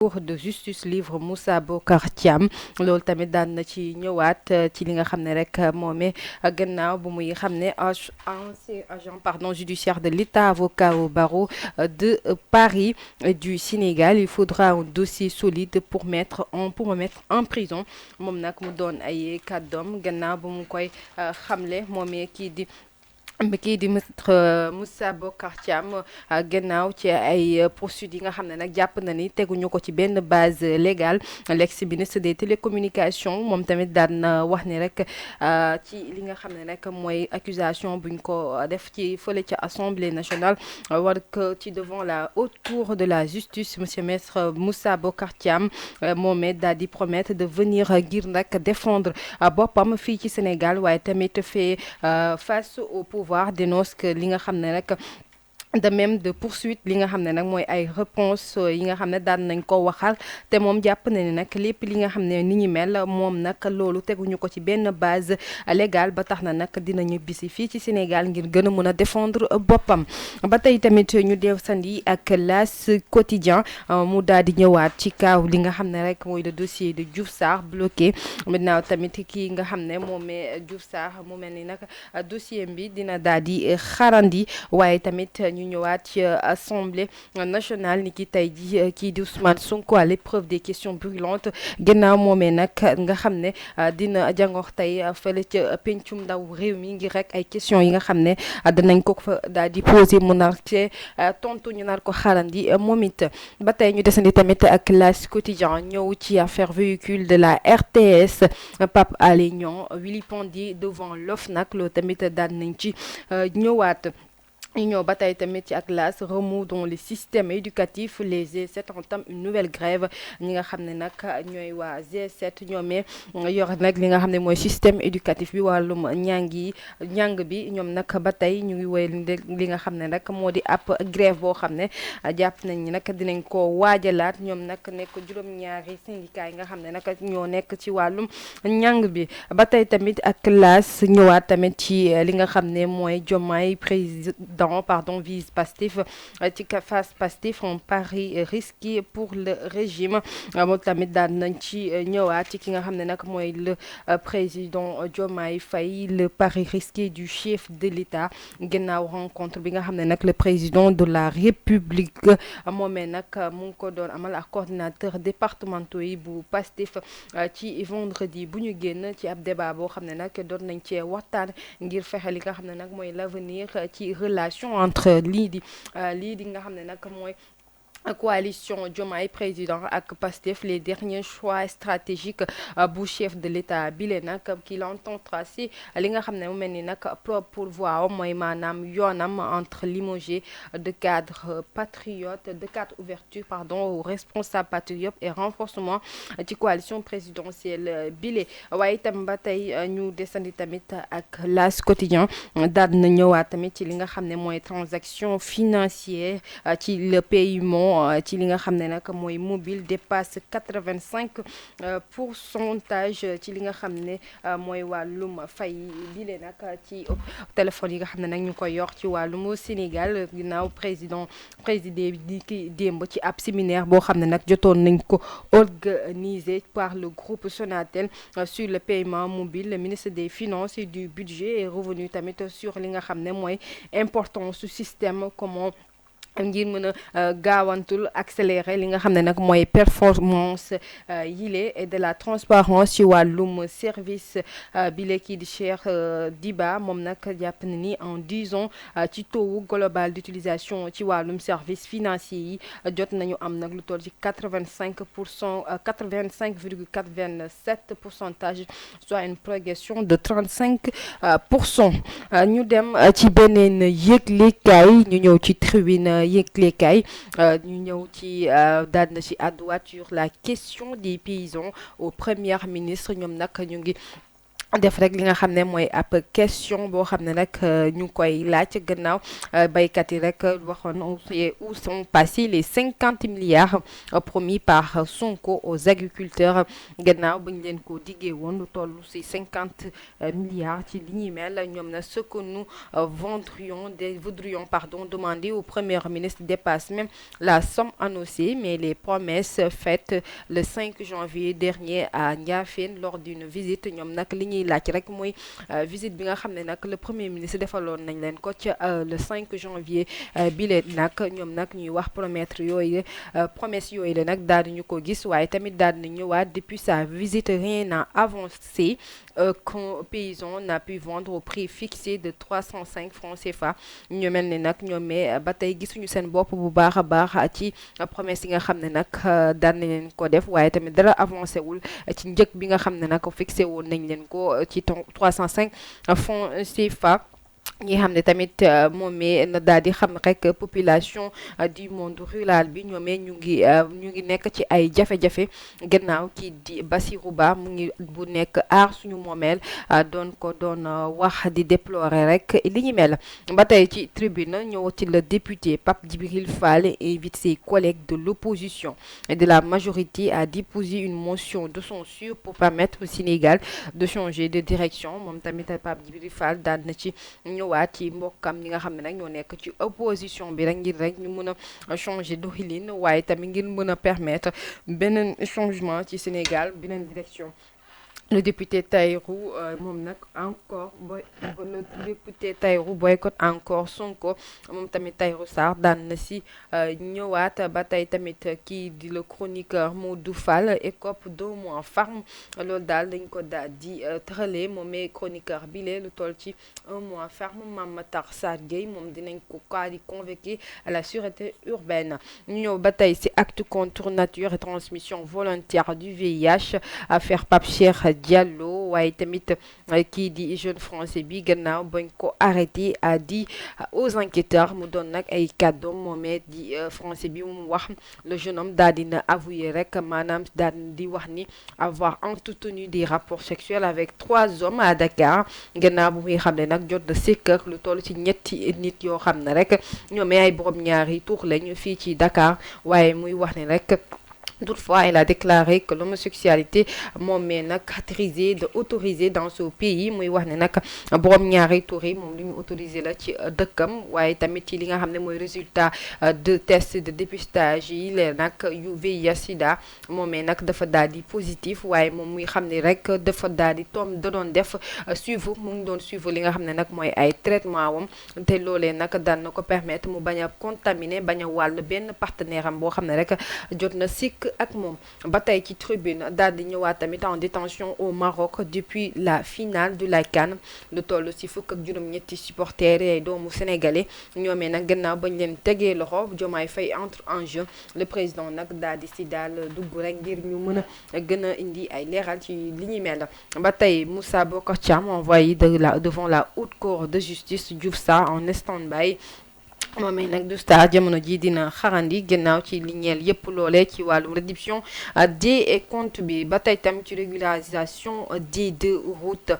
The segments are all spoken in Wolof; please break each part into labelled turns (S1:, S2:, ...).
S1: cour de justice livre Moussa Bocar Thiam loolu tamit daan na ci ñëwaat ci li nga xam ne rek moomee gannaaw bu muy xam ne ancien agent judiciaire de l'État, avocat au barreau de Paris du Sénégal. Il faudra un dossier solide pour me mettre en prison moom nag mu doon ay kàddoom gannaaw bu mu koy xamle moomee kii di maître Moussa Bocar Thiam gannaaw ci ay poursuites yi nga xam ne nag jàpp na ni teguñu ko ci benn base légale l'ex-ministre des télécommunications moom tamit daan wax ni rek ci li nga xam ne rek mooy accusation buñ ko def ci fële ca Assemblée nationale war ko ci devant la haute cour de la justice monsieur maître Moussa Bocar Thiam moomee daal di promettre de venir ngir nag défendre boppam fii ci Sénégal waaye tamit fait face au pouvoir dénonce que li nga xam ne rek de même de poursuite li nga xam ne nag mooy ay réponse yi nga xam ne daan nañ ko waxal te moom jàpp na ni nag lépp li nga xam ne ni ñu mel moom nag loolu teguñu ko ci benn base légale ba tax na nag dinañu bisi fii ci Sénégal ngir gën a mën a défendre boppam ba tey tamit ñu deew sandi ak L'As quotidien mu daal di ñëwaat ci kaaw li nga xam ne rek mooy le dossier de Diouf Sarr bloqué maintenant tamit kii nga xam ne moomee Diouf Sarr mu mel ni nag dossier bi dina daal di xarandi waaye tamit ñu ñëwaat ci assemblée nationale ni ki tey ji kii di Ousmane Sonko à l'épreuve des questions brûlantes gannaaw moomee nag nga xam ne dina jàngoor tey fële ca pencum ndaw réew mi ngir rek ay questions yi nga xam ne danañ ko fa daal di poser mu nar cee tontu ñu nar ko xaarandi moom it ba tey ñu desandi tamit ak L'As quotidien ñëw ci affaire véhicule de la RTS Pape Alé Niang vilipendé devant l'OFNAC loolu tamit daan nañ ci ñëwaat. ñu ñëw ba tey tamit ci ak L'As remous dans le système éducatif les G7 entament une nouvelle grève ñi nga xam ne nag ñooy waa G7 ñoomee yor nag li nga xam ne mooy système éducatif bi wàllum njàng bi ñoom nag ba tey ñu ngi woy li nga xam ne nag moo di ab grève boo xam ne jàpp nañ ni nag dinañ ko waajalaat ñoom nag nekk juróom-ñaari syndicat yi nga xam ne nag ñoo nekk ci wàllum njàng bi ba tey tamit ak L'As ñëwaat tamit ci li nga xam ne mooy Diomaye vise Pastef ci face Pastef un pari risqué pour le régime moom tamit daan nañ ci ñëwaat ci ki nga xam ne nag mooy le président Diomaye Faye le pari risqué du chef de l'État gannaaw rencontre bi nga xam ne nag le président de la République moomee nag mu ngi ko doon amal ak coordinateur départementaux yi bu Pastef ci vendredi bu ñu génn ci ab débat boo xam ne nag doon nañ cee waxtaan ngir fexe li nga xam ne nag mooy l'avenir ci relation entre lii di nga xam ne nag mooy coalition Diomaye président ak Pastef les derniers choix stratégiques bu chef de l'État bile nag qu'il entend tracer li nga xam ne mu mel ni nag pourvoi mooy maanaam yoonam entre limogé de cadre ouverture aux responsables patriotes et renforcement ci coalition présidentielle bile waaye itam ba tey ñu desandi tamit ak L'As quotidien daal na ñëwaat tamit ci li nga xam ne mooy transaction financière ci le paiement ci li nga xam ne nag mooy mobile dépasse 85% ci li nga xam ne mooy wàllum fay bile nag ci téléphone yi nga xam ne nag ñu koy yor ci wàllum Sénégal ginnaaw présidé di ki démb ci ab séminaire boo xam ne nag jotoon nañ ko organisé par le groupe Sonatel sur le paiement mobile le ministre des finances et du budget est revenu tamit sur li nga xam ne mooy importance su système comment ngir mën a gaawantul accélérer li nga xam ne nag mooy performance yile et de la transparence ci wàllum service bile kii di Cheikh Diba moom nag jàpp na ni en 10 ans ci taux global d'utilisation ci wàllum service financier yi jot nañu am nag lu toll ci 85,87%, soit une progression de 35%. ñu dem ci beneen yëglekaay ñu ñëw ci tribune yëglekaay ñu ñëw ci daal na ci àdduwaat sur la question des paysans au premier ministre ñoom nag ñu ngi def rek li nga xam ne mooy ab question boo xam ne nag ñu ngi koy laaj gannaaw baykat yi rek waxoon où sont passés les 50 milliards promis par Sonko aux agriculteurs gannaaw bañ leen ko diggee woon lu toll si 50 milliards ci li ñuy mel ñoom na ce que nous voudrions demander au premier ministre dépasse même la somme annoncée, mais les promesses faites le 5 janvier dernier à Ndiafène lors d'une visite ñoom nag li ñuy laaj rek mooy visite bi nga xam ne nag le premier ministre defaloon nañ leen ko ca le 5 janvier bi leen nag ñoom nag ñuy wax promesse yooyu la nag daal di ñu ko gis waaye tamit daal di ñëwaat depuis sa visite rien n'a avancé qu'un paysan n'a pu vendre au prix fixé de 305 francs CFA ñu mel ni nag ñoomee ba tey gisuñu seen bopp bu baax a baax ci promesse yi nga xam ne nag daan nañ leen ko def waaye tamit dara avancé wul ci njëg bi nga xam ne nag fixé woon nañ leen ko ci 305 francs CFA ñi xam ne tamit moom mi na daal di xam rek population du monde rural bi ñoomee ñu ngi nekk ci ay jafe-jafe gannaaw kii di Bassirou Ba mu ngi bu nekk aar suñu moomeel doon wax di déplorer rek li ñu mel ba tey ci tribune ñëw ci le député Pape Djibril Fall invite ses collègues de l'opposition et de la majorité à déposer une motion de censure pour permettre au Sénégal de changer de direction moom tamit Pape Djibril Fall daan na ci ñëwaat ci mbokkam ñi nga xam ne nag ñoo nekk ci opposition bi rek ngir rek ñu mën a changer doxalin waaye tamit ngir mën a permettre beneen changement ci Sénégal beneen direction. Le député Tahirou moom nag encore le député Tahirou boycott encore Sonko moom tamit Tahirou Sarr daan na si ñëwaat ba tey tamit kii di le chroniqueur Modou Fall écope d'1 mois ferme loolu daal dañ ko daal di tëralee moom mais chroniqueur bi lee lu toll ci 1 mois ferme Mame Matar Sarr Gueye moom dinañ ko kaa di convoqué à la sûreté urbaine ñu ñëw ba tey si acte contre nature et transmission volontaire du VIH affaire Pape Cheikh Diallo waaye tamit kii di jeune français bi gannaaw bañ ko arrêté a dit aux enquêteurs mu doon nag ay kàddoom moomee di français bi mu wax le jeune homme daal dina avoué rek maanaam daal di wax ni avoir entretenu des rapports sexuels avec 3 hommes à Dakar gannaaw bu muy xam ne nag jot na sëkk lu toll ci ñetti nit yoo xam ne rek ñoomee ay borom ñaari tur lañu fii ci Dakar waaye muy wax ne rek toutefois, elle a déclaré que l'homosexualité moom mais nag autorisée dans ce pays muy wax ne nag borom ñaari tur yi moom lu ñu autorisé la ci dëkkam waaye tamit ci li nga xam ne mooy résultat de test de dépistage yi leen nag yu VIH sida moom mais nag dafa daal di positif waaye moom muy xam ne rek dafa daal di da doon def suivre mu ngi doon suivre li nga xam ne nag mooy ay traitement wam te loolee nag daan na ko permettre mu bañ a contaminer bañ a wàll benn partenaire am boo xam ne rek jot na sikk ak moom ba tey ci tribune daal di ñëwaat tamit en détention au Maroc depuis la finale de la CAN lu toll si fukk ak juróom-ñetti supporters ay doomu sénégalais ñoomee nag gannaaw bañ leen tegee loxo Diomaye Faye entre en jeu le président nag daal di si daal dugg rek ngir ñu mën a gën a indi ay leeral ci li ñuy mel ba tey Moussa Bokar Thiam envoyé devant la haute cour de justice Diouf Sarr en stand-by moom nag du star jamono ji dina xarandi gannaaw ci li ñeel yëpp loolee ci wàllum réduction des comptes bi ba tey tam ci régularisation des 2 routes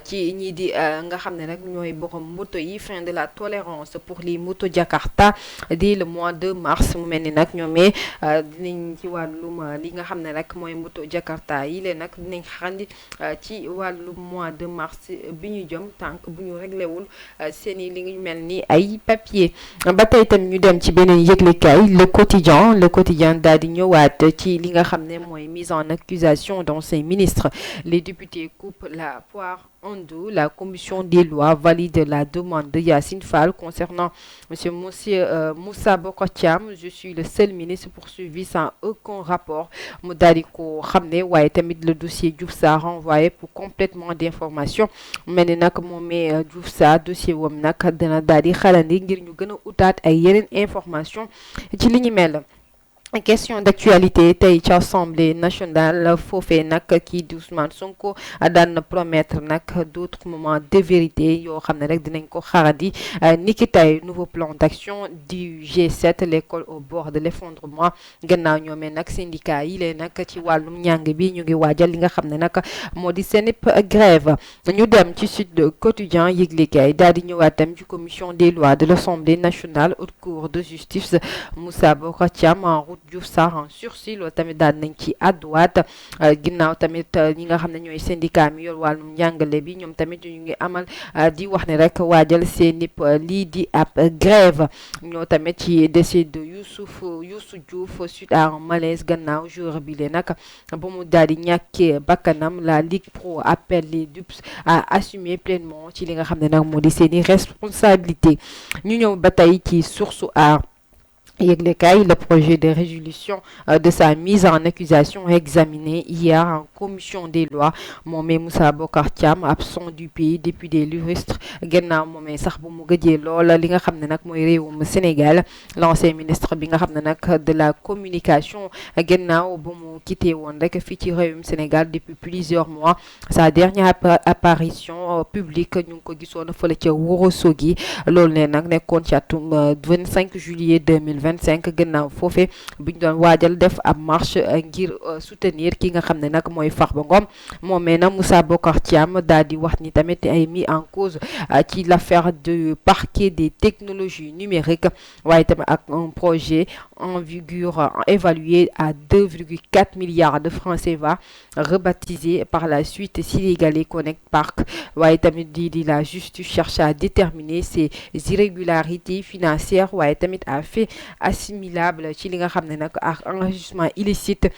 S1: ci ñii di nga xam ne rek ñooy borom moto yi fin de la tolérance pour les motos Jakarta dès le mois de mars mu mel ni nag ñoomee dinañ ci wàllum li nga xam ne rek mooy moto Jakarta yi leen nag dinañ xarandi ci wàllum mois de mars bi ñu jëm tànk bu ñu réglé wul seen i li ñu mel ni ay papier. ba tey tam ñu dem ci beneen yëglekaay le quotidien daal di ñëwaat ci li nga xam ne mooy mise en accusation d'anciens ministres les députés coupent la poire en deux. La commission des lois valide la demande de Yassine Fall concernant monsieur Moussa Bokar Thiam. Je suis le seul ministre poursuivi sans aucun rapport mu daal di ko xam ne waaye tamit le dossier Diouf Sarr renvoyé pour complétement d'information mel ni nag moomee Diouf Sarr dossier wam nag dana daal di xalandi ngir ñu gën a utaat ay yeneen information ci li ñu mel question d'actualité tey ci assemblée nationale foofee nag kii di Ousmane Sonko daan na promettre nag d'autres moments de vérité yoo xam ne rek dinañ ko xaradi niki tey nouveau plan d'action du G7 l'école au bord de l'effondrement gannaaw ñoomee nag syndicat yi leen nag ci wàllum njàng bi ñu ngi waajal li nga xam ne nag moo di seen grève ñu dem ci Sud Quotidien yëglekaay daal di ñëwaat tam ci commission des lois de l'Assemblée nationale haute cour de justice Moussa Bocar Thiam en route Diouf Sarr en sursis loolu tamit daal nañ ci àdduwaat ginnaaw tamit ñi nga xam ne ñooy syndicat mi yor wàllum njàngale bi ñoom tamit ñu ngi amal di wax ne rek waajal seen lii di ab grève ñoo tamit ci décès de Youssou Diouf suite à un malaise gannaaw jour bi le nag ba mu daal di ñàkkee bakkanam la Ligue Pro appelle les DUPS à assumer pleinement ci li nga xam ne nag moo di seeni responsabilité ñu ñëw ba tey ci source a yëglekaay le projet de résolution de sa mise en accusation examiné hier en commission des lois moomee Moussa Bocar Thiam absent du pays depuis des lustres gannaaw moomee sax bu mu gëjee lool li nga xam ne nag mooy réewum Sénégal l'ancien ministre bi nga xam ne nag de la communication gannaaw bu mu quitté woon rek fii ci réewum Sénégal depuis plusieurs mois sa dernière apparition publique ñu ngi ko gisoon fële ca Ourossogui loolu ne nag nekkoon ci atum 25 juillet 2025 gannaaw foofe bu ñu doon waajal def ab marche ngir soutenir ki nga xam ne nag mooy Farba Ngom moomee na Moussa Bocar Thiam daal di wax ni tamit ay mis en cause ci l'affaire du parquet des technologies numériques waaye tamit ak un projet en vigueur évalué à 2,4 milliards de francs CFA rebaptisé par la suite Sénégalais Connect Park waaye tamit di la justice cherche à déterminer ces irrégularités financières waaye tamit à fait assimilable ci li nga xam ne nag ak enrichissement illicite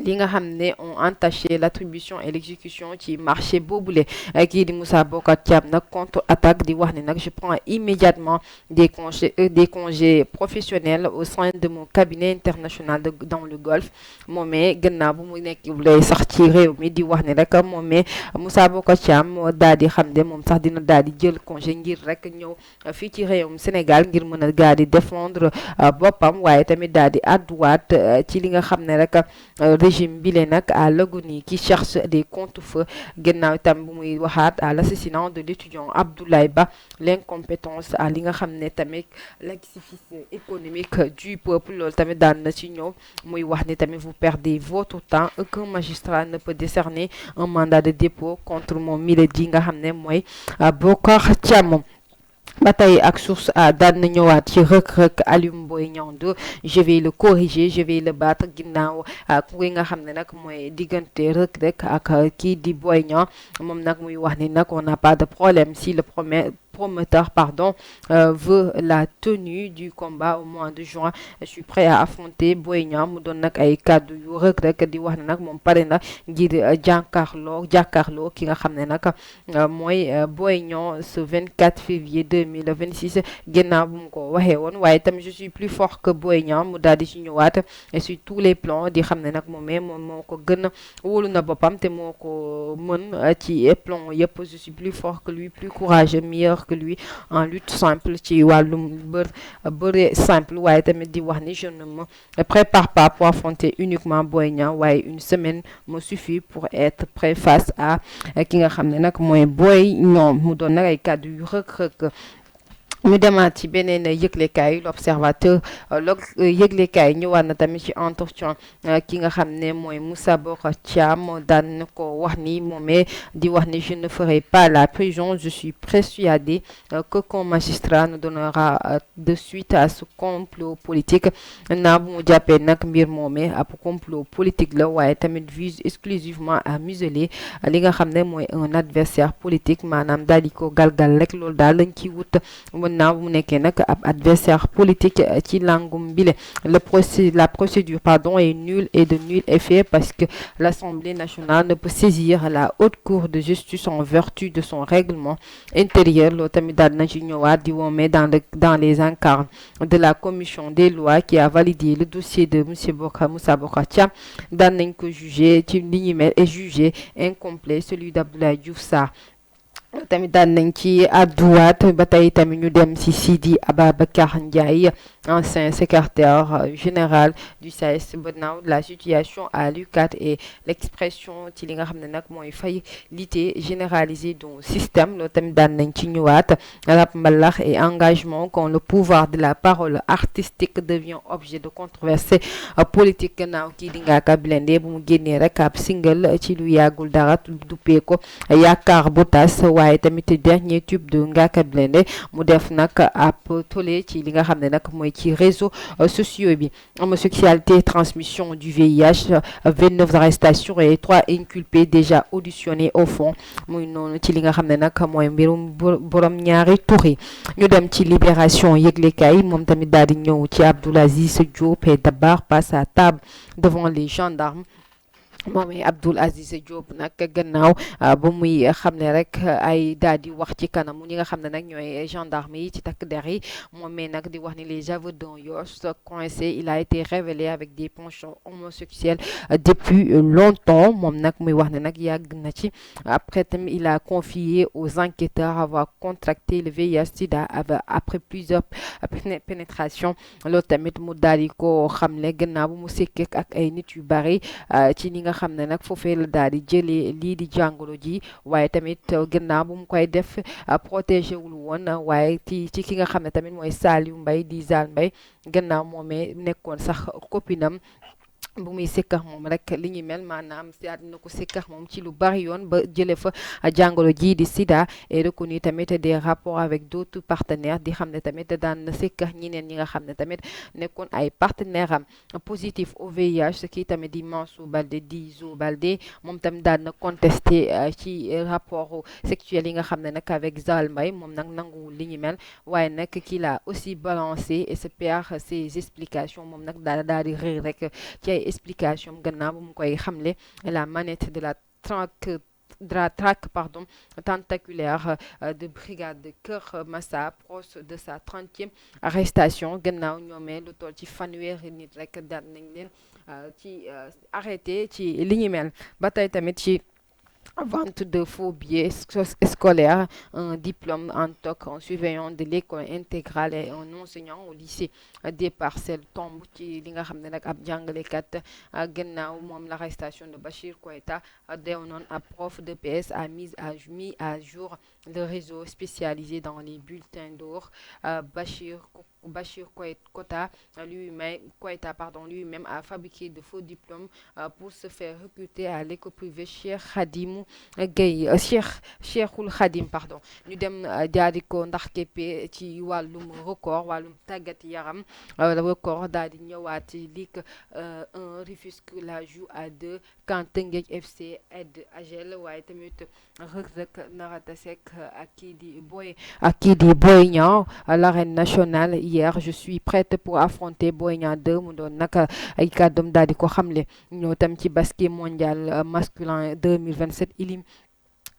S1: li nga xam ne ont entaché l'attribution et l'exécution ci marché boobule kii di Moussa Bocar Thiam nag contre-attaque di wax ne nag je prends immédiatement des congés professionnels au sein de mon cabinet international dans le Golfe moomee gannaaw bu mu nekk lay sax ci réew mi di wax ne rek moomee Moussa Bocar Thiam daal di xam ne moom sax dina daal di jël congé ngir rek ñëw fii ci réewum Sénégal ngir mën a daal di défendre boppam waaye tamit daal di àdduwaat ci li nga xam ne rek régime bi le nag à l'agonie qui cherche des contre-feux gannaaw itam bu muy waxaat à l'assassinat de l'étudiant Abdoulaye Ba l'incompétence à li nga xam ne tamit l'exécution économique du peuple loolu tamit daan na ci ñëw muy wax ni tamit vous perdez votre temps aucun magistrat ne peut décerner un mandat de dépôt contre moom mi la di nga xam ne mooy Bocar Thiam ba tey ak source a daan na ñëwaat ci rëkk-rëkk Alioune Boy Niang 2 je vais le corriger je vais le battre ginnaaw ku nga xam ne nag mooy diggante rëkk-rëkk ak kii di Boy Niang moom nag muy wax ni nag on n'a pas de problème si le promoteur veut la tenue du combat au mois de juin je suis prêt à affronter Boy Niang mu doon nag ay kàddu yu rëkk-rëkk di wax ne nag moom pare na ngir jàkkaarloo ki nga xam ne nag mooy Boy Niang ce 24 février 2026 ginnaaw bu mu ko waxee woon waaye tamit je suis plus fort que Boy Niang mu daal di ci ñëwaat et sur tous les plans di xam ne nag moom moo ko gën a wóolu na boppam te moo ko mën ci plans yëpp je suis plus fort que lui plus courageux meilleur que lui en lutte simple ci wàllum bëre simple waaye tamit di wax ni je ne me prépare pas pour affronter uniquement Boy Niang waaye une semaine me suffit pour être prêt face à ki nga xam ne nag mooy Boy Niang mu doon nag ay kàddu yu rëkk-rëkk ñu demaat ci beneen yëglekaay l'observateur yëglekaay ñëwaat na tamit ci entretien ki nga xam ne mooy Moussa Bocar Thiam daan na ko wax ni moomee di wax ni je ne ferai pas la prison je suis persuadé qu'aucun magistrat ne donnera de suite à ce complot politique naa bu mu jàppee nag mbir moomee ab complot politique la waaye tamit vise exclusivement à museler li nga xam ne mooy un adversaire politique maanaam daal di ko galgal rek loolu daal lañ ciy wut naaw bu mu nekkee nag ab adversaire politique ci langum bile la procédure est nulle et de nul effet parce que l'Assemblée nationale ne peut saisir la haute cour de justice en vertu de son règlement intérieur loolu tamit daal na ci ñëwaat di woomee dans les encarts de la commission des lois qui a validé le dossier de Moussa Bocar Thiam daan nañ ko jugé ci li ñu mel et jugé incomplet celui d'Abdoulaye Diouf Sarr tamit daan nañ ci àdduwaat ba tey tamit ñu dem ci Sidi Ababacar Ndiaye, ancien secrétaire général du SAES Benao. La situation à l'UCAD et l'expression ci li nga xam ne nag mooy faillite généralisée du système. Loolu tamit daan nañ ci ñëwaat. Rap mbalax et engagement quand le pouvoir de la parole artistique devient objet de controverse politique. Gannaaw kii di Ngaaka Blindé bu mu génnee rek ab single ci lu yàggul dara duppee ko yaakaar bu tas, waaye tamit dernier tube de Ngaaka Blindé mu def nag ab tollé ci li nga xam ne nag mooy ci réseaux sociaux bi. Homosexualité, transmission du VIH, 29 arrestations et 3 inculpés déjà auditionnés au fond. muy noonu ci li nga xam ne nag mooy mbirum borom ñaari tur yi. ñu dem ci Libération yëglekaay moom tamit daal di ñëw ci Abdoul Aziz Diop et Dabar passe à table devant les gendarmes. moom Abdoul Aziz Diop nag gannaaw ba muy xam ne rek ay daal di wax ci kanamu ñi nga xam ne nag ñooy gendarme yi ci takk der yi moom nag di wax ni les aveux d'un Yoff coincé, il a été révélé avec des penchants homosexuels depuis longtemps. moom nag muy wax ne nag yàgg na ci. Après tamit il a confié aux enquêteurs avoir contracté le VIH/SIDA après plusieurs pénétrations. loolu tamit mu daal di ko xamle gannaaw bu mu sekkee ak ay nit yu bari ci ni nga xam ne nag foofee la daal di jëlee lii di jàngoro ji, waaye tamit gannaaw bu mu koy def protégé wul woon, waaye ci ki nga xam ne tamit mooy Saliou Mbaye di Zal Mbaye gannaaw moomee nekkoon sax copinam bu muy sikkax moom rek li ñu mel maanaam si àddina ko sikkax moom ci lu bari yoon ba jële fa jàngoro ji di sida et reconnu tamit des rapports avec d'autres partenaires di xam ne tamit daan na sikkax ñeneen ñi nga xam ne tamit nekkoon ay partenaire am positif au VIH kii tamit di Mansour Baldé di Zo Baldé moom tamit daan na contesté ci rapport sexuel yi nga xam ne nag avec Zal Mbaye moom nag nanguwul li ñu mel, waaye nag kii la aussi balancé et se perd ses explications. moom nag daal di rëy rek ci ay explication gannaaw bu mu koy xamle la manette de la traque tentaculaire de brigade de Kër Massa proche de sa 30e arrestation. gannaaw ñoomee lu toll ci fanweeri nit rek daan nañ leen ci arrêté ci li ñu mel. ba tey tamit ci vente de faux billets scolaires, un diplôme en TOC, un surveillant de l'école intégrale et un enseignant au lycée des Parcelles tombe ci li nga xam ne nag ab jàngalekat gannaaw moom l'arrestation de Bachir Koita deew noon ab prof de PS a mis à jour le réseau spécialisé dans les bulletins d'or. Bachir Koita lui-même a fabriqué de faux diplômes pour se faire recruter à l'école privée Cheikhul Khadim pardon. ñu dem jaadi ko ndax képpe ci wàllum record, wàllum tàggat yaram. Record daal di ñëwaat ci Ligue 1 Rufisque la joue à 2 quand Teungueth FC aide AGEL, waaye tamit Reug Reug nara tasek ak kii di Boy Niang à l'arène nationale hier. Je suis prête pour affronter Boy Niang 2 mu doon nag ay kàddoom daal di ko xamle. ñoo tam ci basket mondial masculin 2027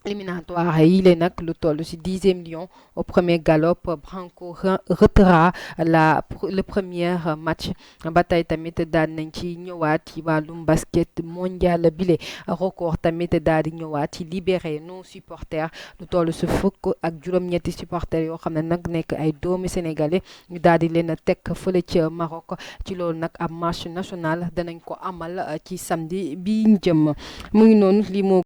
S1: éliminatoire yi le nag lu toll ci 10e lion au premier galop. Branco retera le premier match. ba tey tamit daal nañ ci ñëwaat ci wàllum basket mondial bile. Record tamit daal di ñëwaat ci libéré non supporters lu toll ci fukk ak juróom-ñetti supporters yoo xam ne nag nekk ay doomi sénégalais ñu daal di leen a teg fële ca Maroc. ci loolu nag ab marche nationale danañ ko amal ci samedi bi jëm. mu ngi noonu li moo